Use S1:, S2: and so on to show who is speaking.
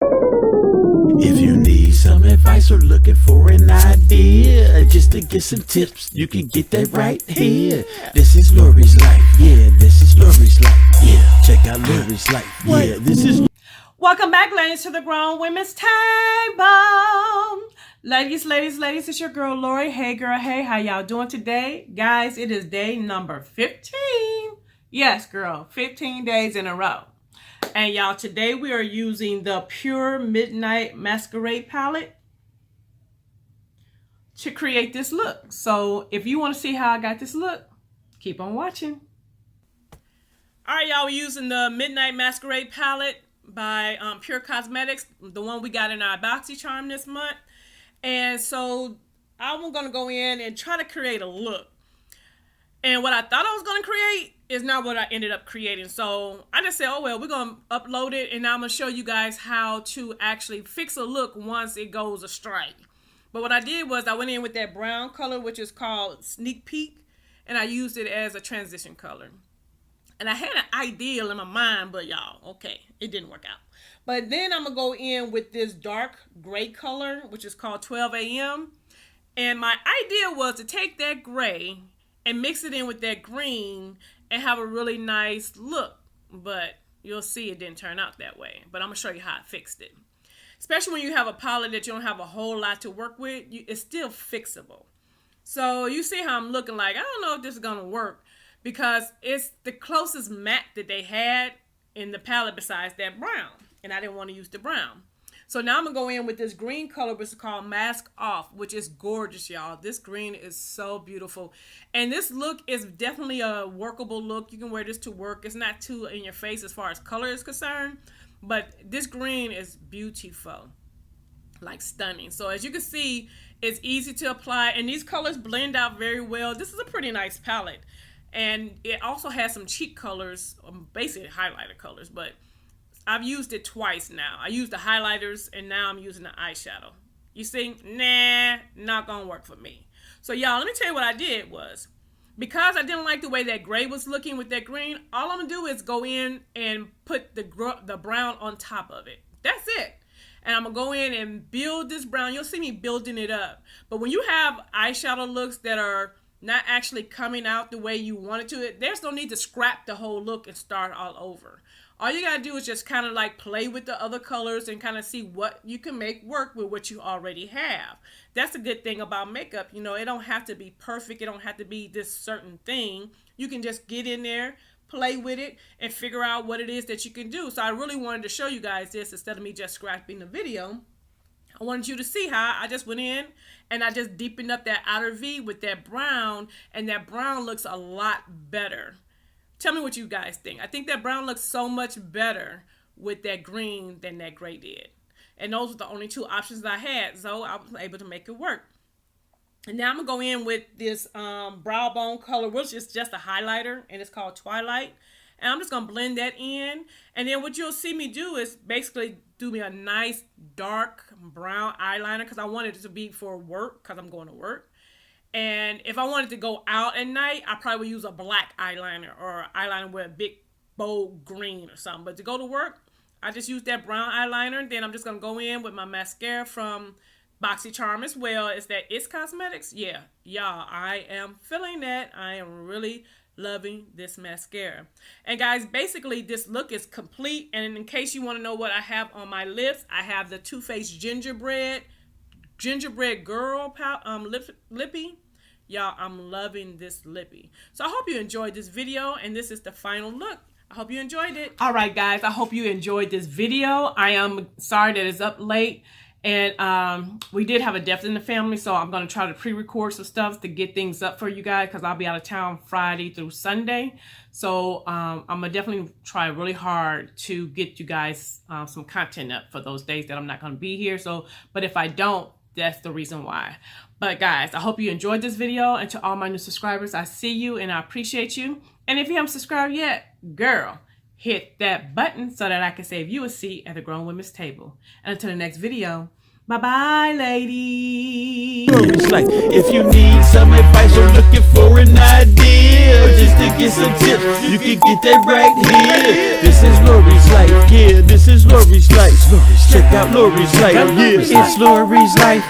S1: If you need some advice or looking for an idea, just to get some tips, you can get that right here. This is Lori's life, yeah, this is Lori's life, yeah. Check out Lori's life, yeah, this is.
S2: Welcome back, ladies, to the Grown Women's Table. Ladies, it's your girl Lori. Hey, girl, hey, how y'all doing today? Guys, it is day number 15. Yes, girl, 15 days in a row. And y'all, today we are using the Pure Midnight Masquerade palette to create this look. So if you want to see how I got this look, keep on watching. All right, y'all, we're using the Midnight Masquerade palette by Pure Cosmetics, the one we got in our BoxyCharm this month. And so I'm going to go in and try to create a look. And what I thought I was going to create is not what I ended up creating. So I just said, oh, well, we're going to upload it. And now I'm going to show you guys how to actually fix a look once it goes astray. But what I did was I went in with that brown color, which is called Sneak Peek. And I used it as a transition color. And I had an ideal in my mind, but y'all, okay, it didn't work out. But then I'm going to go in with this dark gray color, which is called 12 a.m. And my idea was to take that gray and mix it in with that green and have a really nice look. But you'll see it didn't turn out that way. But I'm going to show you how I fixed it. Especially when you have a palette that you don't have a whole lot to work with, it's still fixable. So you see how I'm looking like, I don't know if this is going to work, because it's the closest matte that they had in the palette besides that brown. And I didn't want to use the brown. So now I'm going to go in with this green color, which is called Mask Off, which is gorgeous, y'all. This green is so beautiful. And this look is definitely a workable look. You can wear this to work. It's not too in your face as far as color is concerned. But this green is beautiful. Like stunning. So as you can see, it's easy to apply. And these colors blend out very well. This is a pretty nice palette. And it also has some cheek colors, basically highlighter colors, but I've used it twice now. I used the highlighters and now I'm using the eyeshadow. You see, nah, not gonna work for me. So y'all, let me tell you what I did was, because I didn't like the way that gray was looking with that green, all I'm gonna do is go in and put the brown on top of it. That's it. And I'm gonna go in and build this brown. You'll see me building it up. But when you have eyeshadow looks that are not actually coming out the way you want it to, there's no need to scrap the whole look and start all over. All you gotta do is just kind of like play with the other colors and kind of see what you can make work with what you already have. That's a good thing about makeup. You know, it don't have to be perfect. It don't have to be this certain thing. You can just get in there, play with it, and figure out what it is that you can do. So I really wanted to show you guys this instead of me just scrapping the video. I wanted you to see how I just went in and I just deepened up that outer V with that brown, and that brown looks a lot better. Tell me what you guys think. I think that brown looks so much better with that green than that gray did. And those were the only two options that I had, so I was able to make it work. And now I'm going to go in with this brow bone color, which is just a highlighter, and it's called Twilight. And I'm just going to blend that in. And then what you'll see me do is basically do me a nice dark brown eyeliner, because I wanted it to be for work, because I'm going to work. And if I wanted to go out at night, I probably would use a black eyeliner or eyeliner with a big bold green or something. But to go to work, I just use that brown eyeliner. Then I'm just going to go in with my mascara from BoxyCharm as well. It's that It's Cosmetics. Yeah, y'all, I am feeling that. I am really loving this mascara. And guys, basically this look is complete. And in case you want to know what I have on my lips, I have the Too Faced Gingerbread Girl lippy. Y'all, I'm loving this lippy. So I hope you enjoyed this video, and this is the final look. I hope you enjoyed it. All right, guys, I hope you enjoyed this video. I am sorry that it's up late. And we did have a death in the family, so I'm going to try to pre-record some stuff to get things up for you guys, because I'll be out of town Friday through Sunday. So I'm going to definitely try really hard to get you guys some content up for those days that I'm not going to be here. So, but if I don't, that's the reason why. But guys, I hope you enjoyed this video. And to all my new subscribers, I see you and I appreciate you. And if you haven't subscribed yet, girl, hit that button so that I can save you a seat at the Grown Women's Table. And until the next video, Bye-bye, ladies.
S1: Lori's life. If you need some advice or looking for an idea, or just to get some tips, you can get that right here. This is Lori's life. Yeah, this is Lori's life. Check out Lori's life. Yeah, it's Lori's life.